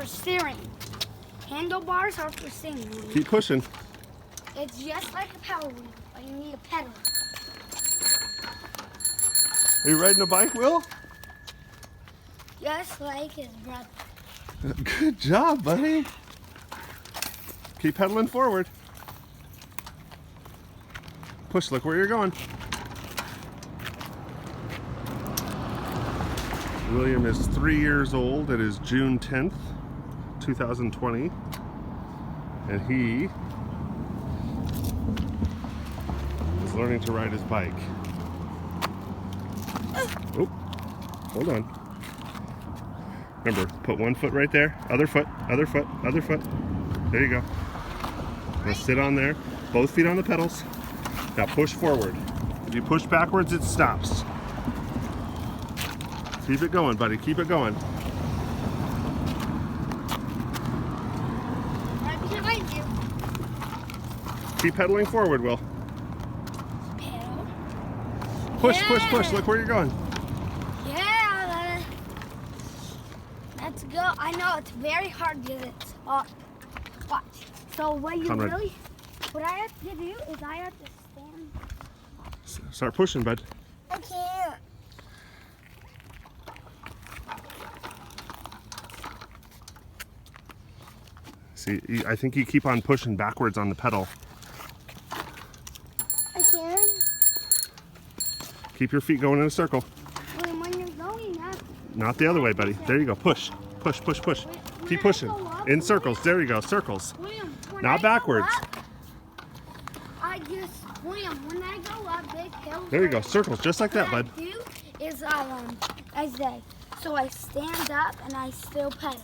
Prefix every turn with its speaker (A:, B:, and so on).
A: for steering. Handlebars are for steering.
B: Keep pushing.
A: It's just like a power wheel, but you need a pedal.
B: Are you riding a bike, Will?
A: Just like his brother.
B: Good job, buddy. Keep pedaling forward. Push, look where you're going. William is 3 years old. It is June 10th, 2020. And he is learning to ride his bike. Oh, hold on. Remember, put one foot right there, other foot, other foot, other foot. There you go. Now sit on there, both feet on the pedals. Now push forward. If you push backwards, it stops. Keep it going, buddy, keep it going.
A: Right behind you.
B: Keep pedaling forward, Will.
A: Pedal.
B: Push, push, push, look where you're going.
A: Yeah, let's go. I know it's very hard because it's up. Watch. So what I have to do is I have to stand.
B: Start pushing, bud.
A: I can't.
B: See, I think you keep on pushing backwards on the pedal.
A: I can.
B: Keep your feet going in a circle.
A: When you're going up.
B: Not the other way, buddy. There you go. Push, push, push, push. Keep pushing. In circles. There you go. Circles. Not backwards.
A: I just swim. When I go up big hills.
B: There you go. Circles. Just like that, bud.
A: What I do is I stand up and I still pedal.